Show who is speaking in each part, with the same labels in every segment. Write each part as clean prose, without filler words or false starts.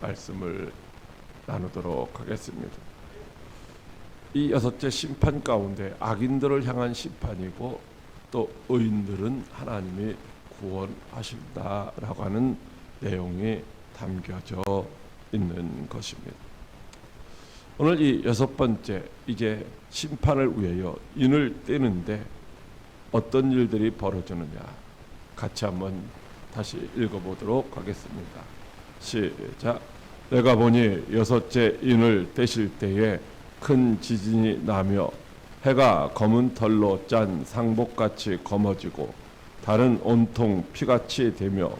Speaker 1: 말씀을 나누도록 하겠습니다. 이 여섯째 심판 가운데 악인들을 향한 심판이고 또 의인들은 하나님이 구원하신다라고 하는 내용이 담겨져 있는 것입니다. 오늘 이 여섯 번째, 이제 심판을 위하여 인을 떼는데 어떤 일들이 벌어지느냐, 같이 한번 다시 읽어보도록 하겠습니다. 시작. 내가 보니 여섯째 인을 떼실 때에 큰 지진이 나며 해가 검은 털로 짠 상복같이 검어지고 달은 온통 피같이 되며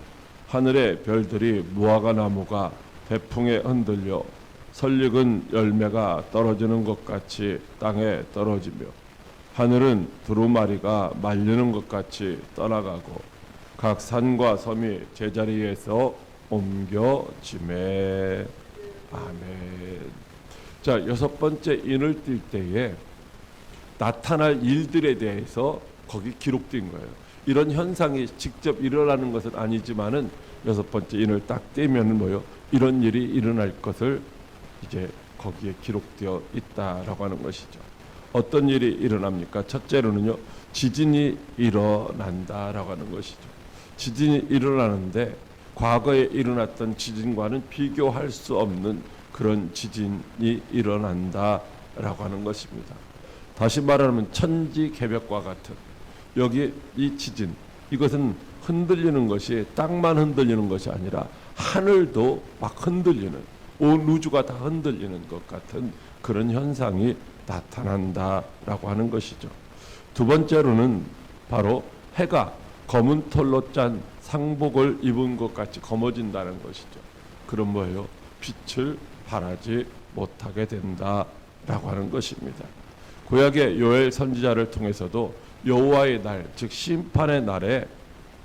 Speaker 1: 하늘의 별들이 무화과 나무가 대풍에 흔들려 설익은 열매가 떨어지는 것 같이 땅에 떨어지며 하늘은 두루마리가 말리는 것 같이 떠나가고 각 산과 섬이 제자리에서 옮겨지매. 아멘. 자, 여섯 번째 인을 띌 때에 나타날 일들에 대해서 거기 기록된 거예요. 이런 현상이 직접 일어나는 것은 아니지만은 여섯 번째 인을 딱 떼면은 뭐요? 이런 일이 일어날 것을 이제 거기에 기록되어 있다라고 하는 것이죠. 어떤 일이 일어납니까? 첫째로는요, 지진이 일어난다라고 하는 것이죠. 지진이 일어나는데 과거에 일어났던 지진과는 비교할 수 없는 그런 지진이 일어난다라고 하는 것입니다. 다시 말하면 천지개벽과 같은, 여기 이 지진, 이것은 흔들리는 것이 땅만 흔들리는 것이 아니라 하늘도 막 흔들리는, 온 우주가 다 흔들리는 것 같은 그런 현상이 나타난다라고 하는 것이죠. 두 번째로는 바로 해가 검은 털로 짠 상복을 입은 것 같이 검어진다는 것이죠. 그럼 뭐예요? 빛을 발하지 못하게 된다라고 하는 것입니다. 구약의 요엘 선지자를 통해서도 여호와의 날, 즉 심판의 날에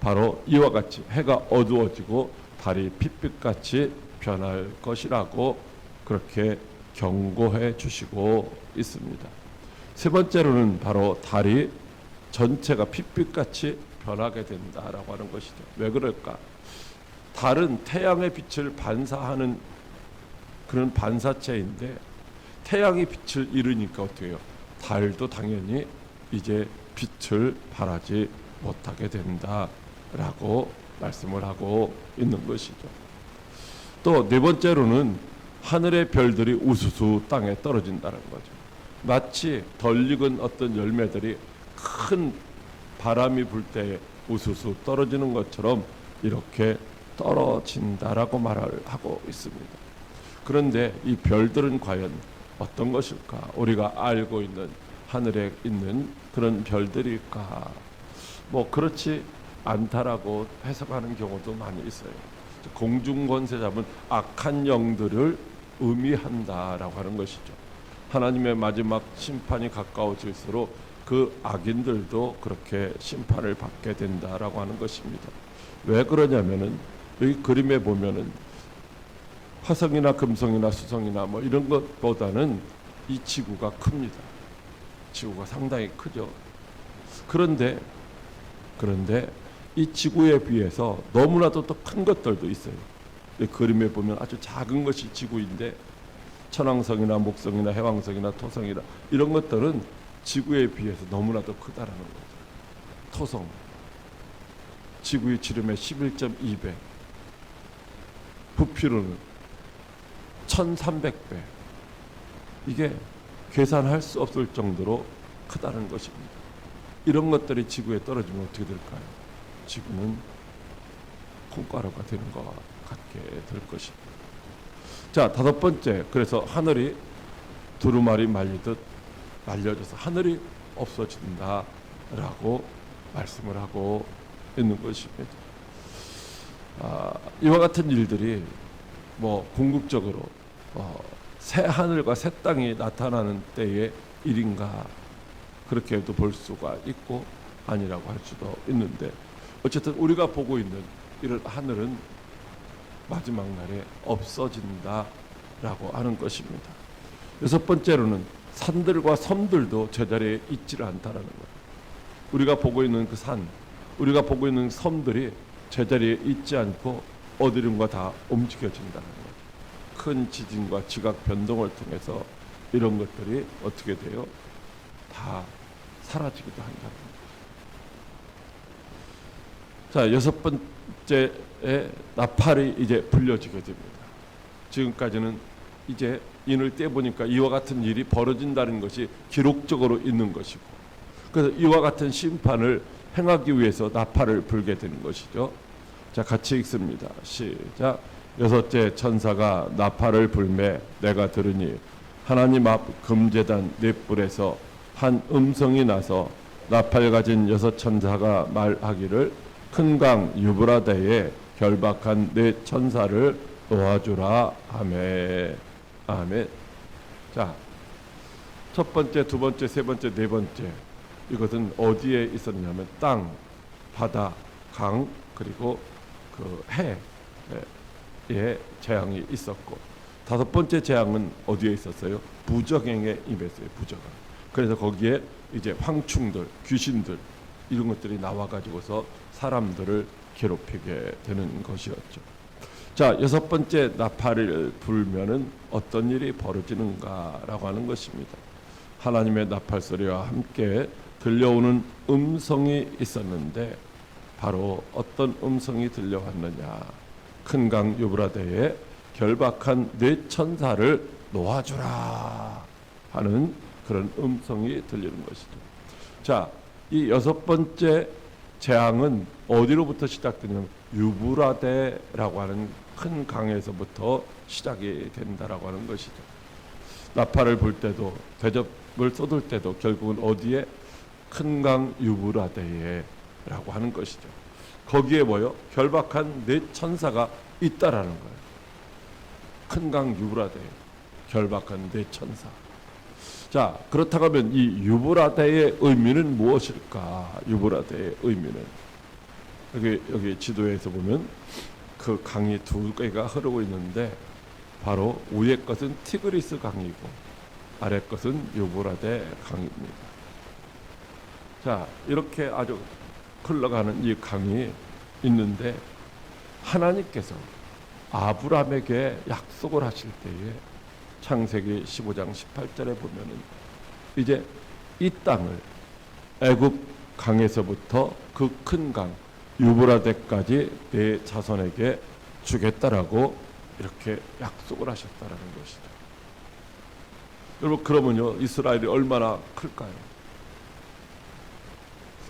Speaker 1: 바로 이와 같이 해가 어두워지고 달이 핏빛같이 변할 것이라고 그렇게 경고해 주시고 있습니다. 세 번째로는 바로 달이 전체가 핏빛같이 변하게 된다라고 하는 것이죠. 왜 그럴까? 달은 태양의 빛을 반사하는 그런 반사체인데 태양이 빛을 잃으니까 어떻게 해요? 달도 당연히 이제 빛을 발하지 못하게 된다라고 말씀을 하고 있는 것이죠. 또 네 번째로는 하늘의 별들이 우수수 땅에 떨어진다는 거죠. 마치 덜 익은 어떤 열매들이 큰 바람이 불 때 우수수 떨어지는 것처럼 이렇게 떨어진다라고 말을 하고 있습니다. 그런데 이 별들은 과연 어떤 것일까? 우리가 알고 있는 하늘에 있는 그런 별들일까? 뭐 그렇지 않다라고 해석하는 경우도 많이 있어요. 공중권세 잡은 악한 영들을 의미한다라고 하는 것이죠. 하나님의 마지막 심판이 가까워질수록 그 악인들도 그렇게 심판을 받게 된다라고 하는 것입니다. 왜 그러냐면은 여기 그림에 보면은 화성이나 금성이나 수성이나 뭐 이런 것보다는 이 지구가 큽니다. 지구가 상당히 크죠. 그런데 이 지구에 비해서 너무나도 더 큰 것들도 있어요. 이 그림에 보면 아주 작은 것이 지구인데 천왕성이나 목성이나 해왕성이나 토성이나 이런 것들은 지구에 비해서 너무나도 크다라는 거죠. 토성, 지구의 지름의 11.2배, 부피로는 1300배. 이게 계산할 수 없을 정도로 크다는 것입니다. 이런 것들이 지구에 떨어지면 어떻게 될까요? 지구는 콩가루가 되는 것 같게 될 것입니다. 자, 다섯 번째, 그래서 하늘이 두루마리 말리듯 말려져서 하늘이 없어진다라고 말씀을 하고 있는 것입니다. 이와 같은 일들이 뭐 궁극적으로 새 하늘과 새 땅이 나타나는 때의 일인가, 그렇게도 볼 수가 있고 아니라고 할 수도 있는데, 어쨌든 우리가 보고 있는 이런 하늘은 마지막 날에 없어진다라고 하는 것입니다. 여섯 번째로는 산들과 섬들도 제자리에 있지를 않다라는 거예요. 우리가 보고 있는 그 산, 우리가 보고 있는 섬들이 제자리에 있지 않고 어디론가 다 움직여진다는 거예요. 큰 지진과 지각 변동을 통해서 이런 것들이 어떻게 돼요? 다 사라지기도 한다는 거죠. 자, 여섯 번째에 나팔이 이제 불려지게 됩니다. 지금까지는 이제 인을 떼보니까 이와 같은 일이 벌어진다는 것이 기록적으로 있는 것이고, 그래서 이와 같은 심판을 행하기 위해서 나팔을 불게 되는 것이죠. 자, 같이 읽습니다. 시작. 여섯째 천사가 나팔을 불매 내가 들으니 하나님 앞 금제단 넷불에서 한 음성이 나서 나팔 가진 여섯 천사가 말하기를 큰 강 유브라데에 결박한 네 천사를 놓아주라 하매. 아멘. 자, 첫 번째, 두 번째, 세 번째, 네 번째, 이것은 어디에 있었냐면 땅, 바다, 강, 그리고 그 해에 재앙이 있었고, 다섯 번째 재앙은 어디에 있었어요? 부적행에 임했어요. 부적행. 그래서 거기에 이제 황충들, 귀신들 이런 것들이 나와 가지고서 사람들을 괴롭히게 되는 것이었죠. 자, 여섯 번째 나팔을 불면은 어떤 일이 벌어지는가라고 하는 것입니다. 하나님의 나팔 소리와 함께 들려오는 음성이 있었는데, 바로 어떤 음성이 들려왔느냐? 큰 강 유브라데에 결박한 네 천사를 놓아주라 하는 그런 음성이 들리는 것이죠. 자, 이 여섯 번째 재앙은 어디로부터 시작되냐면 유브라데라고 하는 큰 강에서부터 시작이 된다라고 하는 것이죠. 나팔을 불 때도 대접을 쏟을 때도 결국은 어디에? 큰 강 유브라데에라고 하는 것이죠. 거기에 뭐요? 결박한 네 천사가 있다라는 거예요. 큰 강 유브라데에 결박한 네 천사. 자, 그렇다고 하면 이 유브라데의 의미는 무엇일까? 유브라데의 의미는 여기 지도에서 보면 그 강이 두 개가 흐르고 있는데, 바로 위에 것은 티그리스 강이고 아래 것은 유브라데 강입니다. 자, 이렇게 아주 흘러가는 이 강이 있는데, 하나님께서 아브라함에게 약속을 하실 때에 창세기 15장 18절에 보면은 이제 이 땅을 애굽 강에서부터 그 큰 강 유브라데까지 내 자손에게 주겠다라고 이렇게 약속을 하셨다라는 것이죠. 여러분, 그러면요 이스라엘이 얼마나 클까요?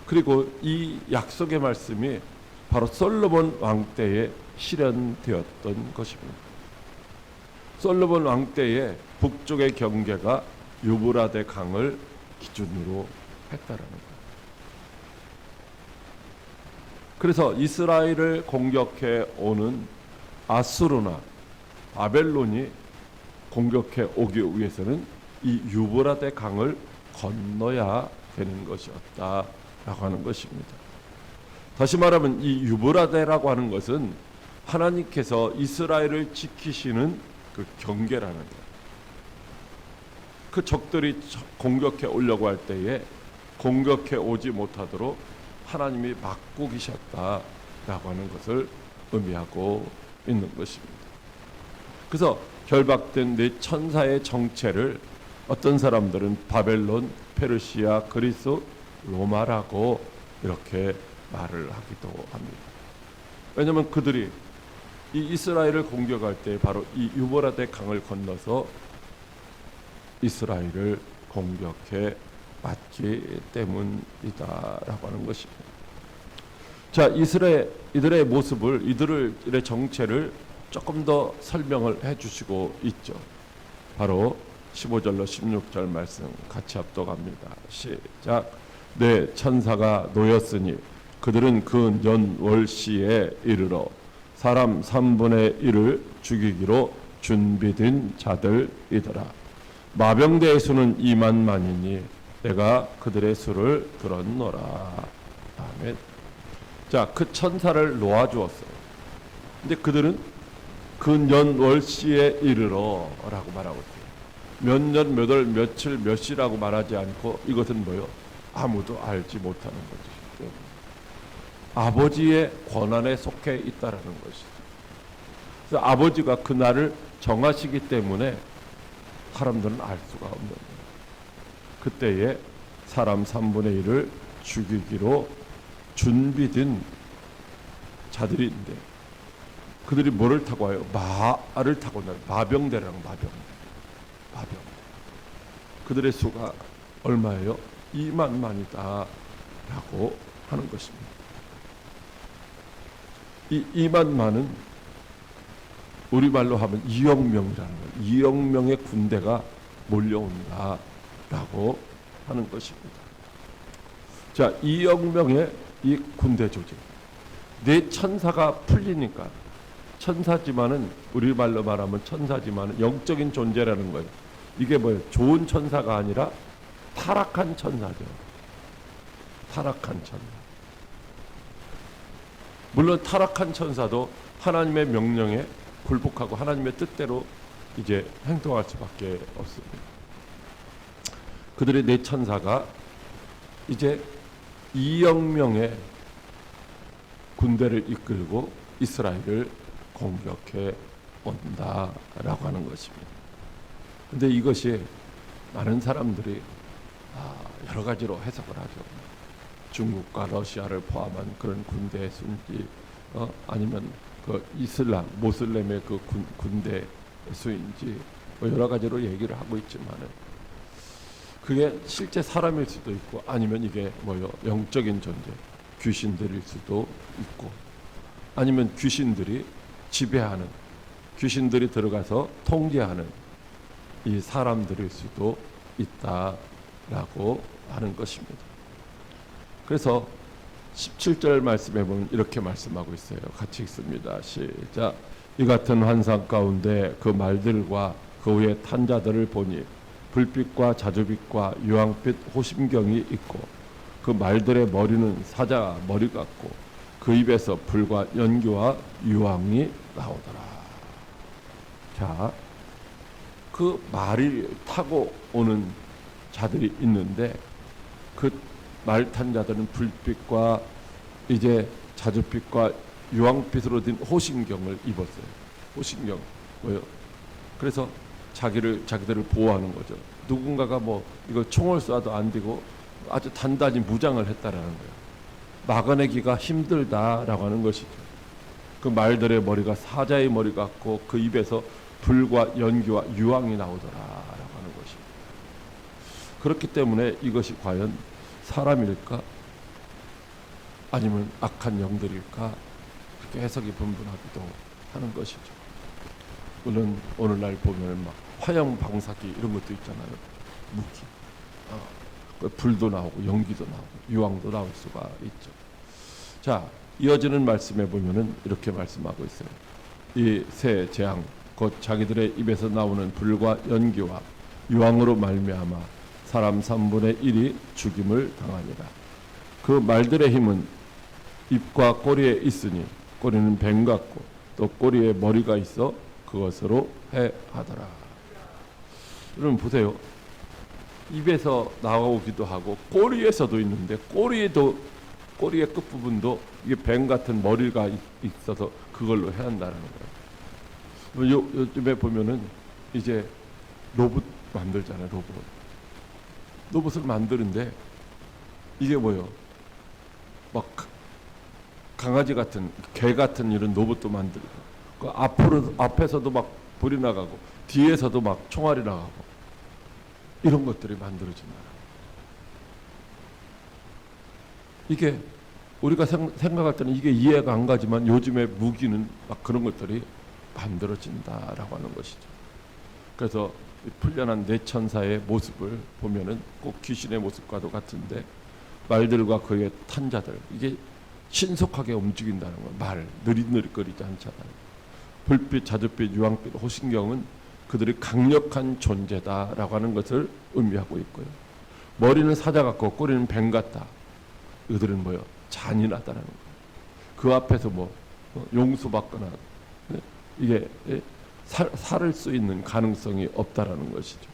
Speaker 1: 그리고 이 약속의 말씀이 바로 솔로몬 왕 때에 실현되었던 것입니다. 솔로몬 왕 때에 북쪽의 경계가 유브라데 강을 기준으로 했다라는 거예요. 그래서 이스라엘을 공격해 오는 아수르나 바벨론이 공격해 오기 위해서는 이 유브라데 강을 건너야 되는 것이었다라고 하는 것입니다. 다시 말하면 이 유브라데라고 하는 것은 하나님께서 이스라엘을 지키시는 그 경계라는 거예요. 그 적들이 공격해 오려고 할 때에 공격해 오지 못하도록 하나님이 막고 계셨다라고 하는 것을 의미하고 있는 것입니다. 그래서 결박된 네 천사의 정체를 어떤 사람들은 바벨론, 페르시아, 그리스, 로마라고 이렇게 말을 하기도 합니다. 왜냐하면 그들이 이 이스라엘을 공격할 때 바로 이 유브라데 강을 건너서 이스라엘을 공격해 왔기 때문이다라고 하는 것입니다. 자, 이들의 모습을, 이들의 정체를 조금 더 설명을 해주시고 있죠. 바로 15절로 16절 말씀 같이 합독합니다. 시작. 네 천사가 놓였으니 그들은 그 연월시에 이르러 사람 3분의 1을 죽이기로 준비된 자들이더라. 마병대의 수는 2만만이니 내가 그들의 수를 들었노라. 아멘. 자, 그 천사를 놓아주었어요. 근데 그들은 근연월시에 이르러라고 말하고 있어요. 몇 년, 몇 월, 며칠, 몇 시라고 말하지 않고 이것은 뭐요? 아무도 알지 못하는 거죠. 아버지의 권한에 속해 있다라는 것이죠. 그래서 아버지가 그 날을 정하시기 때문에 사람들은 알 수가 없는 거예요. 그때에 사람 3분의 1을 죽이기로 준비된 자들이 있는데 그들이 뭐를 타고 와요? 말을 타고 와요. 마병대라는 마병대. 그들의 수가 얼마예요? 2만만이다 라고 하는 것입니다. 이 2만만은 우리말로 하면 2억 명이라는 거예요. 2억 명의 군대가 몰려온다 라고 하는 것입니다. 자, 2억 명의 이 군대 조직, 내 천사가 풀리니까, 천사지만은 우리말로 말하면 천사지만은 영적인 존재라는 거예요. 이게 뭐예요? 좋은 천사가 아니라 타락한 천사죠. 타락한 천사. 물론 타락한 천사도 하나님의 명령에 굴복하고 하나님의 뜻대로 이제 행동할 수밖에 없습니다. 그들의 네 천사가 이제 2억 명의 군대를 이끌고 이스라엘을 공격해 온다라고 하는 것입니다. 근데 이것이 많은 사람들이 여러 가지로 해석을 하죠. 중국과 러시아를 포함한 그런 군대의 수인지, 아니면 그 이슬람, 모슬렘의 그 군대 수인지, 뭐 여러 가지로 얘기를 하고 있지만은 그게 실제 사람일 수도 있고, 아니면 이게 뭐요, 영적인 존재, 귀신들일 수도 있고, 아니면 귀신들이 지배하는, 귀신들이 들어가서 통제하는 이 사람들일 수도 있다라고 하는 것입니다. 그래서 17절 말씀해 보면 이렇게 말씀하고 있어요. 같이 읽습니다. 시작. 이 같은 환상 가운데 그 말들과 그 위에 탄 자들을 보니 불빛과 자주빛과 유황빛 호심경이 있고 그 말들의 머리는 사자 머리 같고 그 입에서 불과 연기와 유황이 나오더라. 자, 그 말을 타고 오는 자들이 있는데 그 말 탄 자들은 불빛과 이제 자주빛과 유황빛으로 된 호심경을 입었어요. 호심경 뭐요? 그래서 자기들을 보호하는 거죠. 누군가가 뭐 이거 총을 쏴도 안 되고 아주 단단히 무장을 했다라는 거예요. 막아내기가 힘들다라고 하는 것이죠. 그 말들의 머리가 사자의 머리 같고 그 입에서 불과 연기와 유황이 나오더라라고 하는 것입니다. 그렇기 때문에 이것이 과연 사람일까? 아니면 악한 영들일까? 그렇게 해석이 분분하기도 하는 것이죠. 물론 오늘날 보면 막 화형 방사기 이런 것도 있잖아요. 무기, 불도 나오고 연기도 나오고 유황도 나올 수가 있죠. 자, 이어지는 말씀에 보면은 이렇게 말씀하고 있어요. 이 새 재앙 곧 자기들의 입에서 나오는 불과 연기와 유황으로 말미암아 사람 3분의 1이 죽임을 당하니라. 그 말들의 힘은 입과 꼬리에 있으니 꼬리는 뱀 같고 또 꼬리에 머리가 있어 그것으로 해하더라. 여러분 보세요. 입에서 나오기도 하고 꼬리에서도 있는데 꼬리의 끝부분도 이게 뱀 같은 머리가 있어서 그걸로 해한다는 거예요. 요즘에 보면은 이제 로봇 만들잖아요. 로봇을 만드는데 이게 뭐예요? 막 강아지 같은, 개 같은 이런 로봇도 만들고 그 앞에서도 막 불이 나가고 뒤에서도 막 총알이 나가고 이런 것들이 만들어진다. 이게 우리가 생각할 때는 이게 이해가 안 가지만 요즘의 무기는 막 그런 것들이 만들어진다라고 하는 것이죠. 그래서 풀려난 네 천사의 모습을 보면은 꼭 귀신의 모습과도 같은데 말들과 그의 탄 자들, 이게 신속하게 움직인다는 거예요. 말 느릿느릿거리지 않잖아요. 불빛, 자주빛, 유황빛, 호신경은 그들이 강력한 존재다라고 하는 것을 의미하고 있고요. 머리는 사자 같고 꼬리는 뱀 같다. 이들은 뭐요? 잔인하다는 거예요. 그 앞에서 뭐 용서받거나 이게 살을 수 있는 가능성이 없다라는 것이죠.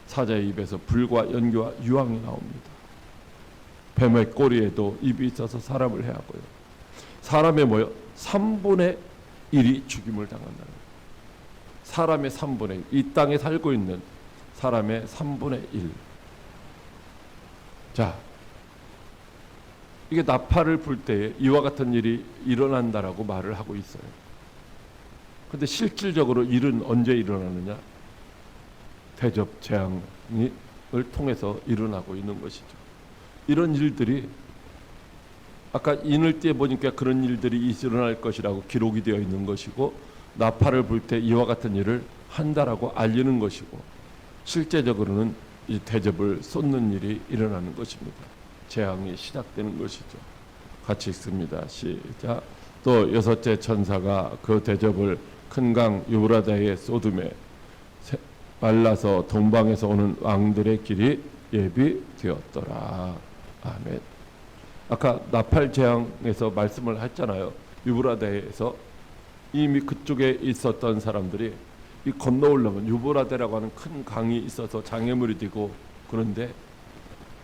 Speaker 1: 사자의 입에서 불과 연기와 유황이 나옵니다. 뱀의 꼬리에도 입이 있어서 사람을 해하고요. 사람의 뭐요? 3분의 1이 죽임을 당한다는 거예요. 사람의 3분의 1, 이 땅에 살고 있는 사람의 3분의 1. 자, 이게 나팔을 불 때에 이와 같은 일이 일어난다라고 말을 하고 있어요. 근데 실질적으로 일은 언제 일어나느냐? 대접 재앙을 통해서 일어나고 있는 것이죠. 이런 일들이 아까 인을띠에 보니까 그런 일들이 일어날 것이라고 기록이 되어 있는 것이고, 나팔을 불 때 이와 같은 일을 한다라고 알리는 것이고, 실제적으로는 이 대접을 쏟는 일이 일어나는 것입니다. 재앙이 시작되는 것이죠. 같이 읽습니다. 시작. 또 여섯째 천사가 그 대접을 큰 강 유브라데에 쏟음에 말라서 동방에서 오는 왕들의 길이 예비되었더라. 아멘. 아까 나팔 재앙에서 말씀을 했잖아요. 유브라데에서 이미 그쪽에 있었던 사람들이 이 건너오려면 유브라데라고 하는 큰 강이 있어서 장애물이 되고, 그런데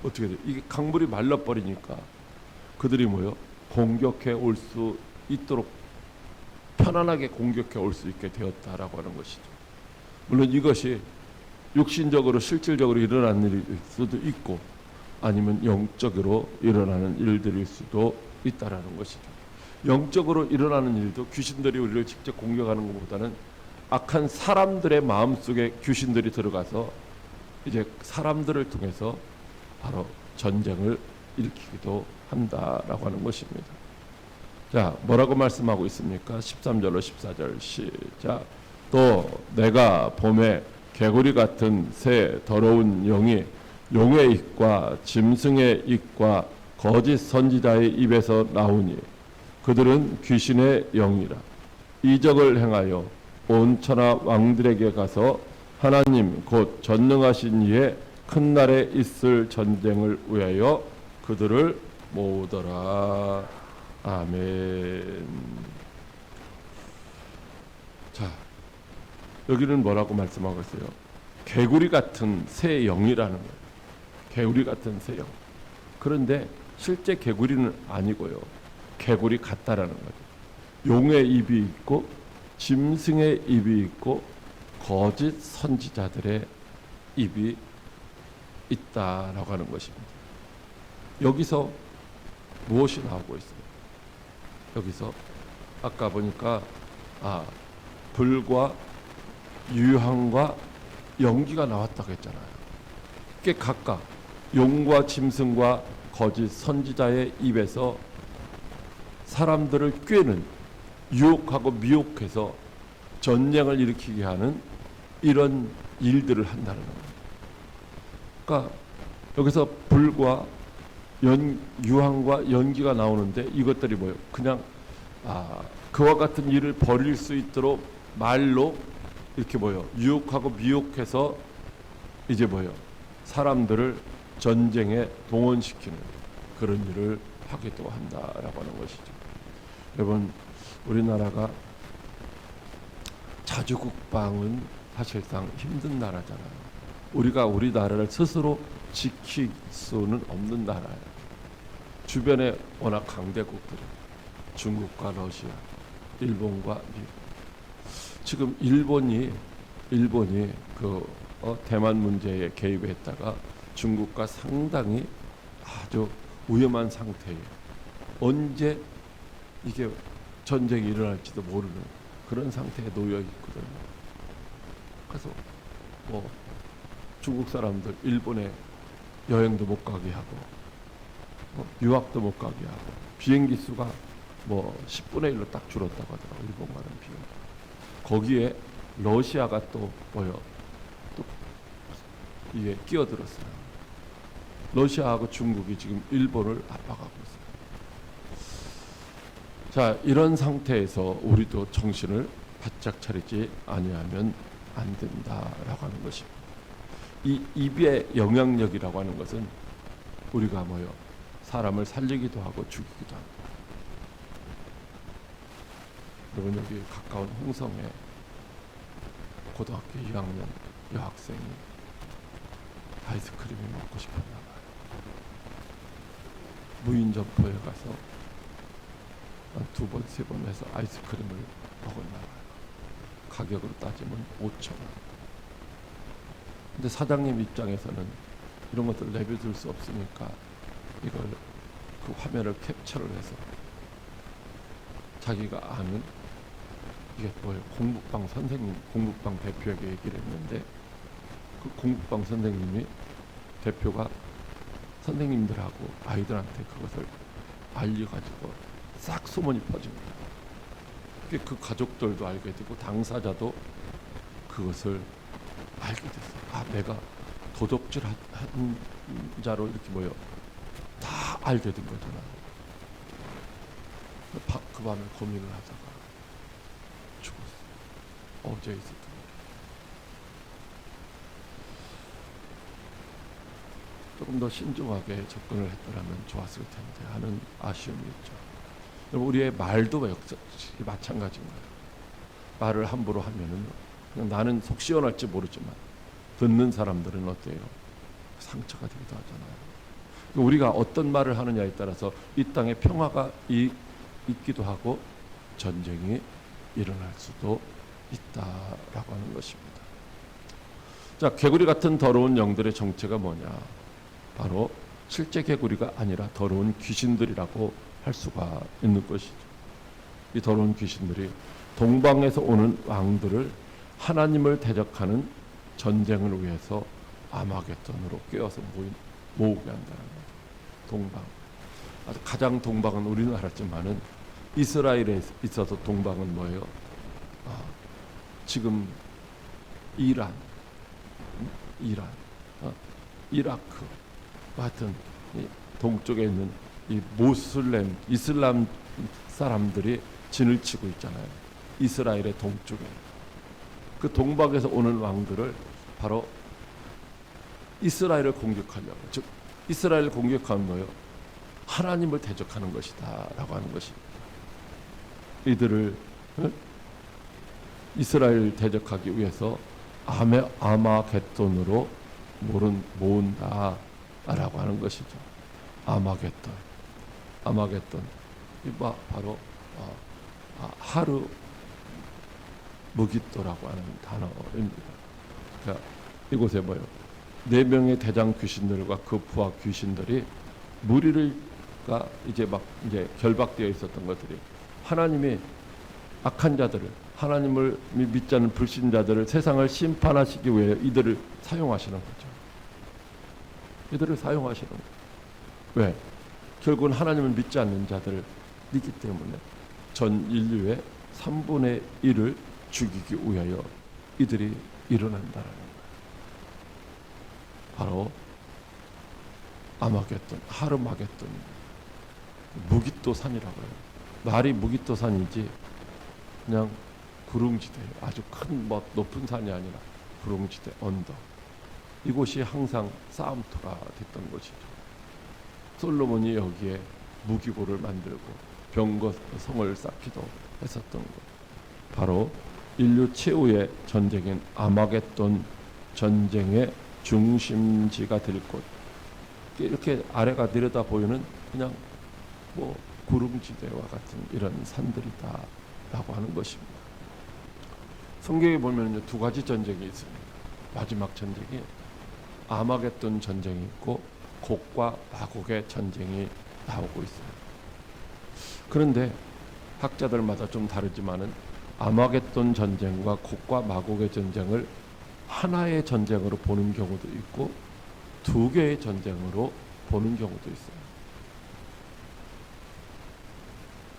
Speaker 1: 어떻게 돼요? 이게 강물이 말라버리니까 그들이 뭐요? 공격해 올 수 있도록 편안하게 공격해 올 수 있게 되었다라고 하는 것이죠. 물론 이것이 육신적으로 실질적으로 일어나는 일일 수도 있고, 아니면 영적으로 일어나는 일들일 수도 있다라는 것이죠. 영적으로 일어나는 일도 귀신들이 우리를 직접 공격하는 것보다는 악한 사람들의 마음속에 귀신들이 들어가서 이제 사람들을 통해서 바로 전쟁을 일으키기도 한다라고 하는 것입니다. 자, 뭐라고 말씀하고 있습니까? 13절로 14절 시작. 또 내가 봄에 개구리 같은 새 더러운 영이 용의 입과 짐승의 입과 거짓 선지자의 입에서 나오니 그들은 귀신의 영이라. 이적을 행하여 온 천하 왕들에게 가서 하나님 곧 전능하신 이의 큰 날에 있을 전쟁을 위하여 그들을 모으더라. 아멘. 자, 여기는 뭐라고 말씀하고 있어요? 개구리 같은 새 영이라는 거예요. 개구리 같은 새 영. 그런데 실제 개구리는 아니고요. 개구리 같다라는 거죠. 용의 입이 있고 짐승의 입이 있고 거짓 선지자들의 입이 있다라고 하는 것입니다. 여기서 무엇이 나오고 있어요? 여기서 아까 보니까 불과 유황과 연기가 나왔다고 했잖아요. 이게 각각 용과 짐승과 거짓 선지자의 입에서 사람들을 꾀는, 유혹하고 미혹해서 전쟁을 일으키게 하는 이런 일들을 한다는 겁니다. 그러니까 여기서 불과 유황과 연기가 나오는데 이것들이 뭐예요? 그냥 그와 같은 일을 벌일 수 있도록 말로 이렇게 뭐예요? 유혹하고 미혹해서 이제 뭐예요? 사람들을 전쟁에 동원시키는 그런 일을 하기도 한다라고 하는 것이죠. 여러분, 우리나라가 자주국방은 사실상 힘든 나라잖아요. 우리가 우리나라를 스스로 지킬 수는 없는 나라예요. 주변에 워낙 강대국들이 중국과 러시아, 일본과 미국. 지금 일본이 대만 문제에 개입했다가 중국과 상당히 아주 위험한 상태에 언제 이게 전쟁이 일어날지도 모르는 그런 상태에 놓여 있거든요. 그래서 중국 사람들 일본에 여행도 못 가게 하고 유학도 못 가게 하고 비행기 수가 10분의 1로 딱 줄었다고 하더라고요. 일본 가는 비행기. 거기에 러시아가 또 이게 끼어들었어요. 러시아하고 중국이 지금 일본을 압박하고 있어요. 자, 이런 상태에서 우리도 정신을 바짝 차리지 아니하면 안 된다라고 하는 것입니다. 이 입의 영향력이라고 하는 것은 우리가 사람을 살리기도 하고 죽이기도 합니다. 여러분, 여기 가까운 홍성에 고등학교 2학년 여학생이 아이스크림이 먹고 싶었나 봐요. 무인 점포에 가서 한 2번, 3번 해서 아이스크림을 먹었나봐요. 가격으로 따지면 5,000원. 근데 사장님 입장에서는 이런 것들 내버릴 수 없으니까 이걸 그 화면을 캡처를 해서 자기가 아는 이게 뭐예요? 공부방 선생님, 공부방 대표에게 얘기를 했는데 그 공부방 선생님이 대표가 선생님들하고 아이들한테 그것을 알려가지고 싹 소문이 퍼집니다. 그 가족들도 알게 되고 당사자도 그것을 알게 됐어요. 아, 내가 도둑질한 자로 이렇게 뭐요? 다 알게 된 거잖아요. 그 밤에 고민을 하다가 죽었어요. 어제 있었던 일. 조금 더 신중하게 접근을 했더라면 좋았을 텐데 하는 아쉬움이 있죠. 여러분, 우리의 말도 역시 마찬가지인 거예요. 말을 함부로 하면은 그냥 나는 속 시원할지 모르지만 듣는 사람들은 어때요? 상처가 되기도 하잖아요. 우리가 어떤 말을 하느냐에 따라서 이 땅에 평화가 있기도 하고 전쟁이 일어날 수도 있다라고 하는 것입니다. 자, 개구리 같은 더러운 영들의 정체가 뭐냐? 바로 실제 개구리가 아니라 더러운 귀신들이라고 할 수가 있는 것이죠. 이 더러운 귀신들이 동방에서 오는 왕들을 하나님을 대적하는 전쟁을 위해서 아마겟돈으로 깨어서 모으게 한다는 거죠. 동방. 가장 동방은 우리나라지만은 이스라엘에 있어서 동방은 뭐예요? 지금 이란, 이라크, 하여튼 이 동쪽에 있는 이 모슬렘, 이슬람 사람들이 진을 치고 있잖아요. 이스라엘의 동쪽에. 그 동방에서 오는 왕들을 바로 이스라엘을 공격하려고, 즉 이스라엘을 공격하는 거예요. 하나님을 대적하는 것이다 라고 하는 것이. 이들을 이스라엘 대적하기 위해서 아마겟돈으로 모은다 라고 하는 것이죠. 아마겟돈. 이 바로 하루 무기또라고 하는 단어입니다. 그러니까 이곳에 뭐요? 4명의 대장 귀신들과 그 부하 귀신들이 무리가 이제 결박되어 있었던 것들이 하나님의 악한 자들을, 하나님을 믿지 않는 불신자들을 세상을 심판하시기 위해 이들을 사용하시는 거죠. 이들을 사용하시는 거예요. 왜? 결국은 하나님을 믿지 않는 자들을 믿기 때문에 전 인류의 3분의 1을 죽이기 위하여 이들이 일어난다는 거예요. 바로 아마겟돈, 하르마겟돈, 무기또산이라고 해요. 말이 무기또산이지 그냥 구릉지대, 아주 큰 높은 산이 아니라 구릉지대 언덕. 이곳이 항상 싸움터가 됐던 것이죠. 솔로몬이 여기에 무기고를 만들고 병거성을 쌓기도 했었던 것. 바로 인류 최후의 전쟁인 아마겟돈 전쟁의 중심지가 될 곳. 이렇게 아래가 내려다 보이는 그냥 구릉지대와 같은 이런 산들이다라고 하는 것입니다. 성경에 보면 2가지 전쟁이 있습니다. 마지막 전쟁이 아마겟돈 전쟁이 있고 곡과 마곡의 전쟁이 나오고 있습니다. 그런데 학자들마다 좀 다르지만은 아마겟돈 전쟁과 곡과 마곡의 전쟁을 하나의 전쟁으로 보는 경우도 있고 2개의 전쟁으로 보는 경우도 있어요.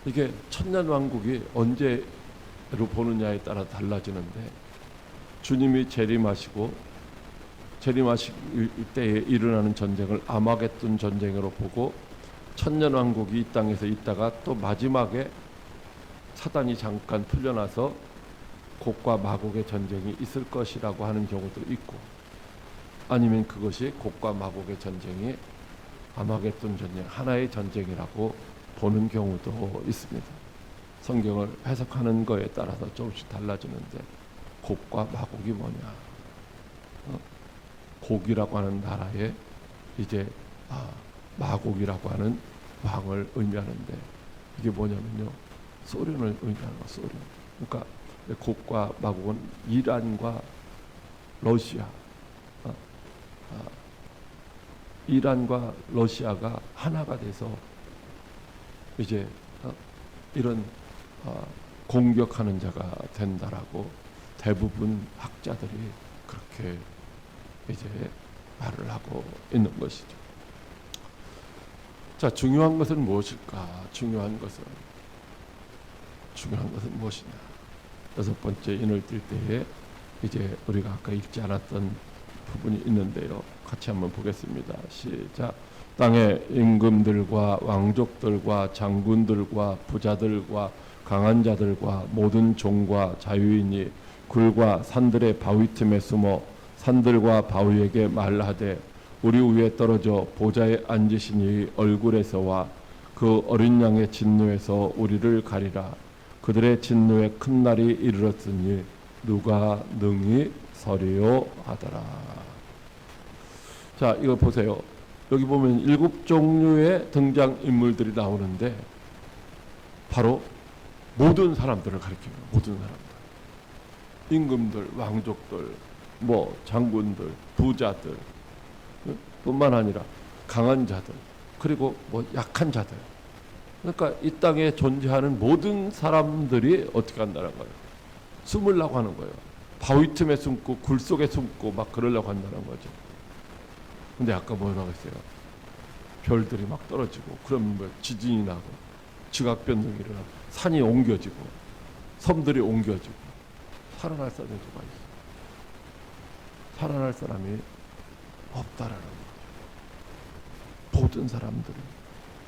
Speaker 1: 이게 천년왕국이 언제로 보느냐에 따라 달라지는데 주님이 재림하실 때에 일어나는 전쟁을 아마겟돈 전쟁으로 보고 천년왕국이 이 땅에서 있다가 또 마지막에 사단이 잠깐 풀려나서 곡과 마곡의 전쟁이 있을 것이라고 하는 경우도 있고, 아니면 그것이 곡과 마곡의 전쟁이 아마겟돈 전쟁, 하나의 전쟁이라고 보는 경우도 있습니다. 성경을 해석하는 거에 따라서 조금씩 달라지는데, 곡과 마곡이 뭐냐? 곡이라고 하는 나라에 이제 마곡이라고 하는 왕을 의미하는데, 이게 뭐냐면요, 소련을 의미하는 거. 소련. 그러니까 곡과 마곡은 이란과 러시아, 이란과 러시아가 하나가 돼서 이제 이런 공격하는 자가 된다라고 대부분 학자들이 그렇게 이제 말을 하고 있는 것이죠. 자, 중요한 것은 무엇일까? 중요한 것은 무엇이냐? 여섯 번째 인을 뜰 때에 이제 우리가 아까 읽지 않았던 부분이 있는데요. 같이 한번 보겠습니다. 시작. 땅의 임금들과 왕족들과 장군들과 부자들과 강한 자들과 모든 종과 자유인이 굴과 산들의 바위 틈에 숨어 산들과 바위에게 말하되 우리 위에 떨어져 보좌에 앉으신 이 얼굴에서와 그 어린 양의 진노에서 우리를 가리라. 그들의 진노에 큰 날이 이르렀으니 누가 능히 서리요 하더라. 자, 이거 보세요. 여기 보면 7종류의 등장인물들이 나오는데 바로 모든 사람들을 가리켜요. 모든 사람들. 임금들, 왕족들, 뭐 장군들, 부자들 뿐만 아니라 강한 자들, 그리고 뭐 약한 자들. 그러니까 이 땅에 존재하는 모든 사람들이 어떻게 한다는 거예요? 숨으려고 하는 거예요. 바위 틈에 숨고 굴 속에 숨고 막 그러려고 한다는 거죠. 근데 아까 뭐라고 했어요? 별들이 막 떨어지고 그러면 뭐 지진이 나고 지각 변동이 일어나고 산이 옮겨지고 섬들이 옮겨지고 살아날 사람이 누가 있어요? 살아날 사람이 없다라는 거죠. 모든 사람들은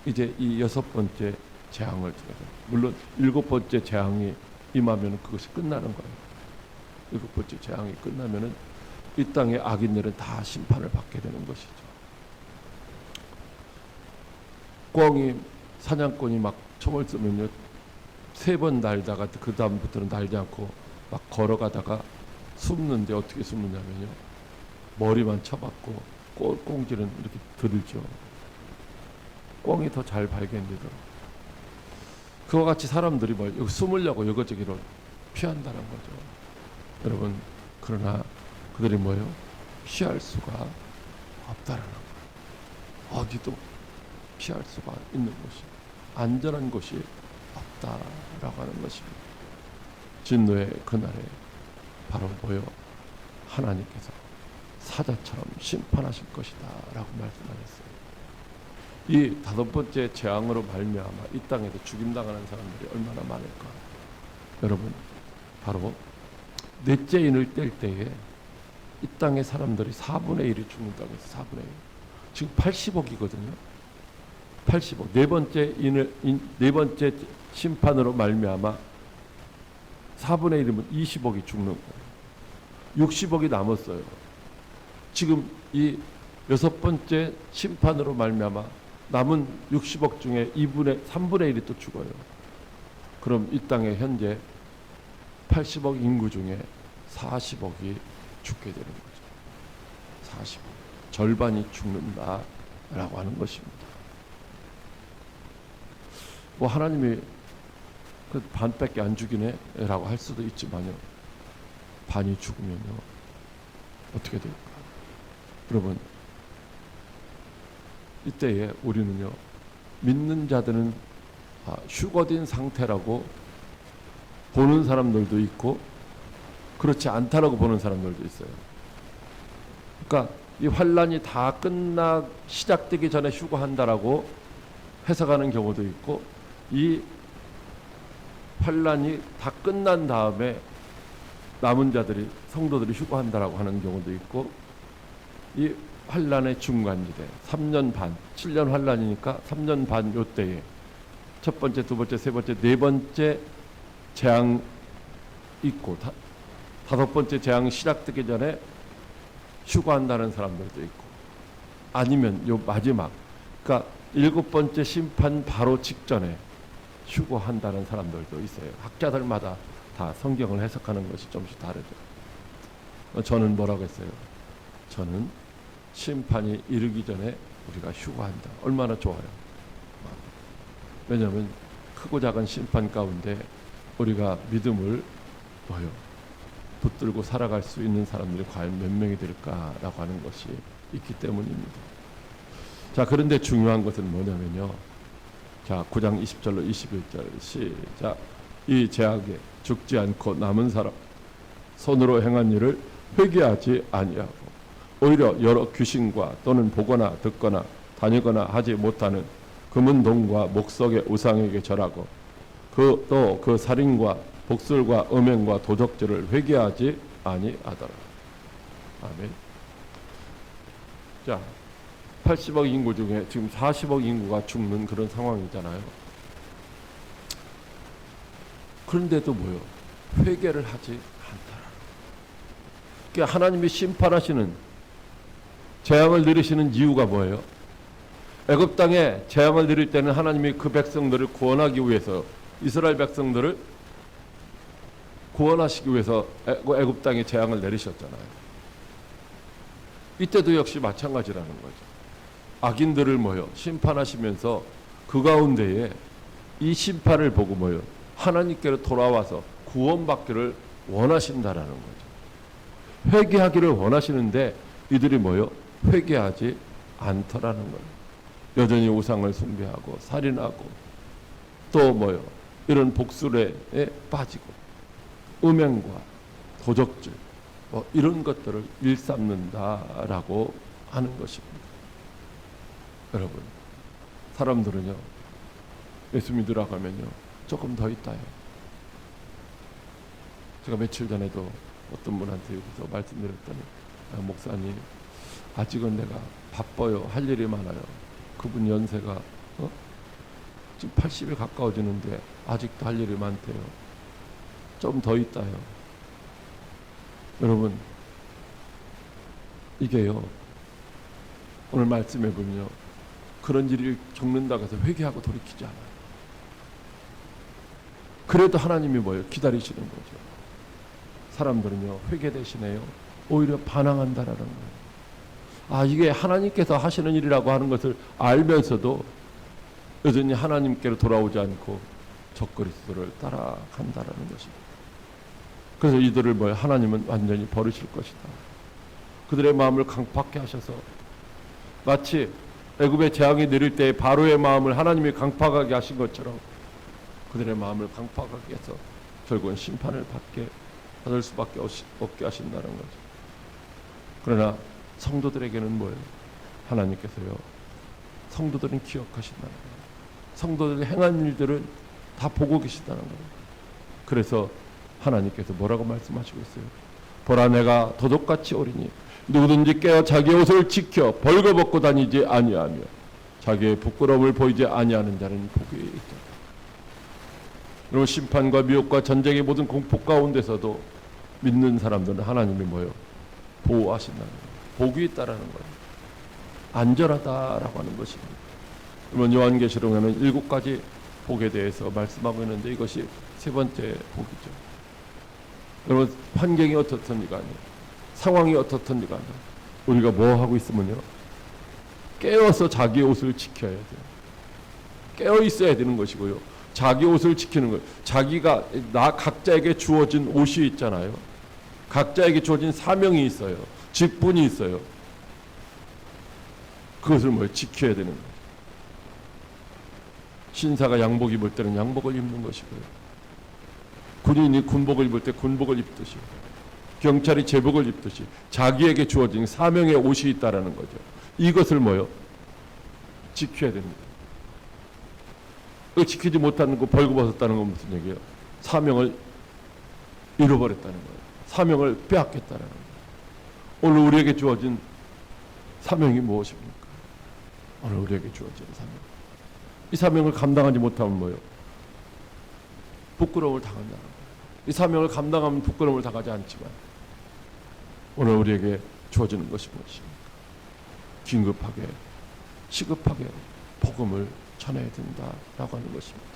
Speaker 1: 이제 이 여섯 번째 재앙을 통해서, 물론 일곱 번째 재앙이 임하면 그것이 끝나는 거예요. 일곱 번째 재앙이 끝나면은 이 땅의 악인들은 다 심판을 받게 되는 것이죠. 꿩이 사냥꾼이 막 총을 쏘면요 3번 날다가 그 다음부터는 날지 않고 막 걸어가다가 숨는데 어떻게 숨느냐면요 머리만 쳐박고 꽁지는 이렇게 들죠. 꿩이 더 잘 발견되더라고요. 그와 같이 사람들이 뭐 여기 숨으려고 여기저기로 피한다는 거죠. 여러분, 그러나 그들이 뭐예요? 피할 수가 없다라는 거예요. 어디도 피할 수가 있는 곳이, 안전한 곳이 없다라고 하는 것입니다. 진노의 그날에 바로 뭐요? 하나님께서 사자처럼 심판하실 것이다 라고 말씀하셨어요. 이 다섯 번째 재앙으로 말미암아 이 땅에서 죽임당하는 사람들이 얼마나 많을까. 여러분, 바로 넷째 인을 뗄 때에 이 땅의 사람들이 4분의 1이 죽는다고 해서 4분의 1. 지금 80억이거든요. 80억. 네 번째 심판으로 말미암아 4분의 1이면 20억이 죽는 거예요. 60억이 남았어요. 지금 이 여섯 번째 심판으로 말미암아 남은 60억 중에 3분의 1이 또 죽어요. 그럼 이 땅에 현재 80억 인구 중에 40억이 죽게 되는 거죠. 40억. 절반이 죽는다라고 하는 것입니다. 뭐 하나님이 그 반밖에 안 죽이네 라고 할 수도 있지만요. 반이 죽으면요. 어떻게 될까? 여러분, 이때에 우리는요. 믿는 자들은 휴거된 상태라고 보는 사람들도 있고 그렇지 않다라고 보는 사람들도 있어요. 그러니까 이 환란이 다 시작되기 전에 휴거한다라고 해석하는 경우도 있고 이 환란이 다 끝난 다음에 남은 자들이 성도들이 휴거한다라고 하는 경우도 있고 이 환란의 중간지대 3년 반, 7년 환란이니까 3년 반 요때에 첫 번째, 두 번째, 세 번째, 네 번째 재앙 있고 다섯 번째 재앙 시작되기 전에 휴거한다는 사람들도 있고 아니면 요 마지막 그러니까 일곱 번째 심판 바로 직전에 휴거한다는 사람들도 있어요. 학자들마다 다 성경을 해석하는 것이 좀씩 다르죠. 저는 뭐라고 했어요? 저는 심판이 이르기 전에 우리가 휴거한다. 얼마나 좋아요. 왜냐하면 크고 작은 심판 가운데 우리가 믿음을 붙들고 살아갈 수 있는 사람들이 과연 몇 명이 될까라고 하는 것이 있기 때문입니다. 자, 그런데 중요한 것은 뭐냐면요. 자, 9장 20절로 21절 시작. 이 죄악에 죽지 않고 남은 사람 손으로 행한 일을 회개하지 아니하고 오히려 여러 귀신과 또는 보거나 듣거나 다니거나 하지 못하는 금은 동과 목석의 우상에게 절하고 또 그 살인과 복술과 음행과 도적질을 회개하지 아니하더라. 아멘. 자, 80억 인구 중에 지금 40억 인구가 죽는 그런 상황이잖아요. 그런데도 회개를 하지 않더라. 그러니까 하나님이 심판하시는 재앙을 내리시는 이유가 뭐예요? 애굽 땅에 재앙을 내릴 때는 하나님이 그 백성들을 구원하기 위해서 이스라엘 백성들을 구원하시기 위해서 애굽 땅에 재앙을 내리셨잖아요. 이때도 역시 마찬가지라는 거죠. 악인들을 심판하시면서 그 가운데에 이 심판을 보고 하나님께로 돌아와서 구원받기를 원하신다라는 거죠. 회개하기를 원하시는데 이들이 회개하지 않더라는 거예요. 여전히 우상을 숭배하고 살인하고 또 이런 복술에 빠지고 음행과 도적질 이런 것들을 일삼는다라고 하는 것입니다. 여러분, 사람들은요 예수 믿으라고 하면요 조금 더 있다요. 제가 며칠 전에도 어떤 분한테 여기서 말씀드렸더니 목사님 아직은 내가 바빠요. 할 일이 많아요. 그분 연세가 지금 80에 가까워지는데 아직도 할 일이 많대요. 좀 더 있다요. 여러분, 이게요 오늘 말씀해 보면요 그런 일을 겪는다고 해서 회개하고 돌이키지 않아요. 그래도 하나님이 기다리시는 거죠. 사람들은요 회개 대신에요 오히려 반항한다라는 거예요. 아, 이게 하나님께서 하시는 일이라고 하는 것을 알면서도 여전히 하나님께로 돌아오지 않고 적그리스도를 따라간다라는 것입니다. 그래서 이들을 하나님은 완전히 버리실 것이다. 그들의 마음을 강팍하게 하셔서 마치 애굽의 재앙이 내릴 때 바로의 마음을 하나님이 강팍하게 하신 것처럼 그들의 마음을 강팍하게 해서 결국은 심판을 받을 수밖에 없게 하신다는 거죠. 그러나 성도들에게는 하나님께서요 성도들은 기억하신다는 거예요. 성도들이 행한 일들은 다 보고 계신다는 거예요. 그래서 하나님께서 뭐라고 말씀하시고 있어요? 보라, 내가 도둑같이 오리니 누구든지 깨어 자기의 옷을 지켜 벌거벗고 다니지 아니하며 자기의 부끄러움을 보이지 아니하는 자는 복이 있다. 여러분, 심판과 미혹과 전쟁의 모든 공포 가운데서도 믿는 사람들은 하나님이 보호하신다는 거예요. 복이 있다라는 거예요. 안전하다라고 하는 것입니다. 여러분, 요한계시록에는 7가지 복에 대해서 말씀하고 있는데 이것이 세 번째 복이죠. 여러분, 환경이 어떻든지 간에 상황이 어떻든지 간에 우리가 뭐 하고 있으면요 깨어서 자기 옷을 지켜야 돼요. 깨어 있어야 되는 것이고요. 자기 옷을 지키는 거예요. 자기가 각자에게 주어진 옷이 있잖아요. 각자에게 주어진 사명이 있어요. 직분이 있어요. 그것을 지켜야 되는 거예요. 신사가 양복 입을 때는 양복을 입는 것이고요. 군인이 군복을 입을 때 군복을 입듯이, 경찰이 제복을 입듯이 자기에게 주어진 사명의 옷이 있다라는 거죠. 이것을 지켜야 됩니다. 그 지키지 못하는 거 벌거벗었다는 건 무슨 얘기예요? 사명을 잃어버렸다는 거예요. 사명을 빼앗겼다는 거예요. 오늘 우리에게 주어진 사명이 무엇입니까? 오늘 우리에게 주어진 사명. 이 사명을 감당하지 못하면 뭐예요? 부끄러움을 당한다는 거예요. 이 사명을 감당하면 부끄러움을 당하지 않지만 오늘 우리에게 주어지는 것이 무엇입니까? 긴급하게, 시급하게 복음을 전해야 된다라고 하는 것입니다.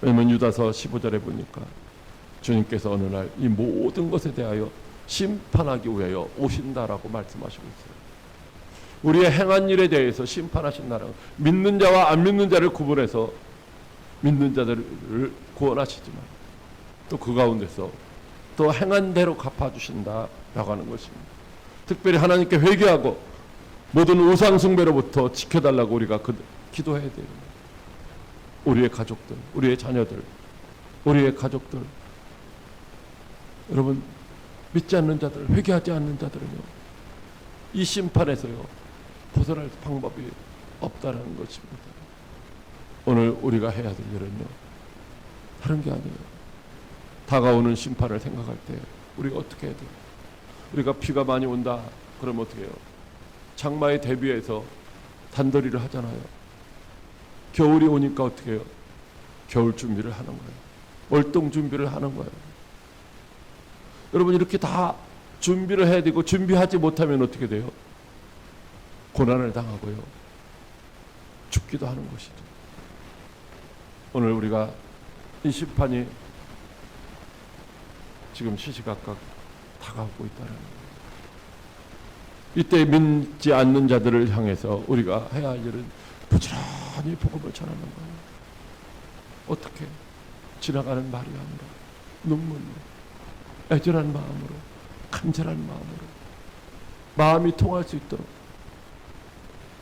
Speaker 1: 왜냐하면 유다서 15절에 보니까 주님께서 어느 날 이 모든 것에 대하여 심판하기 위하여 오신다라고 말씀하시고 있어요. 우리의 행한 일에 대해서 심판하신다라고, 믿는 자와 안 믿는 자를 구분해서 믿는 자들을 구원하시지만 또 그 가운데서 또 행한 대로 갚아주신다라고 하는 것입니다. 특별히 하나님께 회개하고 모든 우상 숭배로부터 지켜달라고 우리가 기도해야 돼요. 우리의 가족들, 우리의 자녀들, 우리의 가족들, 여러분 믿지 않는 자들, 회개하지 않는 자들은요, 이 심판에서요 벗어날 방법이 없다는 것입니다. 오늘 우리가 해야 될 일은요, 다른 게 아니에요. 다가오는 심판을 생각할 때 우리가 어떻게 해야 돼요? 우리가 비가 많이 온다 그러면 어떻게 해요? 장마에 대비해서 단더리를 하잖아요. 겨울이 오니까 어떻게 해요? 겨울 준비를 하는 거예요. 월동 준비를 하는 거예요. 여러분 이렇게 다 준비를 해야 되고, 준비하지 못하면 어떻게 돼요? 고난을 당하고요, 죽기도 하는 것이죠. 오늘 우리가 이 심판이 지금 시시각각 다가오고 있다는 거예요. 이때 믿지 않는 자들을 향해서 우리가 해야 할 일은 부지런히 복음을 전하는 거예요. 어떻게? 지나가는 말이 아니라 눈물로, 애절한 마음으로, 간절한 마음으로, 마음이 통할 수 있도록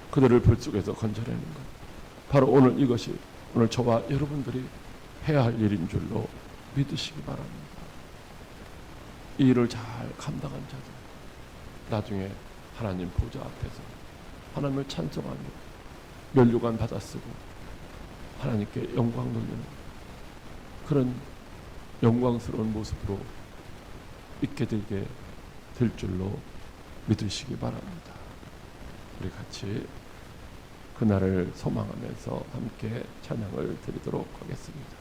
Speaker 1: 그들을 불 속에서 건져내는 것. 바로 오늘 이것이 오늘 저와 여러분들이 해야 할 일인 줄로 믿으시기 바랍니다. 이 일을 잘 감당한 자들, 나중에 하나님 보좌 앞에서 하나님을 찬송하며 면류관 받아 쓰고 하나님께 영광 돌리는 그런 영광스러운 모습으로 있게 되게 될 줄로 믿으시기 바랍니다. 우리 같이 그날을 소망하면서 함께 찬양을 드리도록 하겠습니다.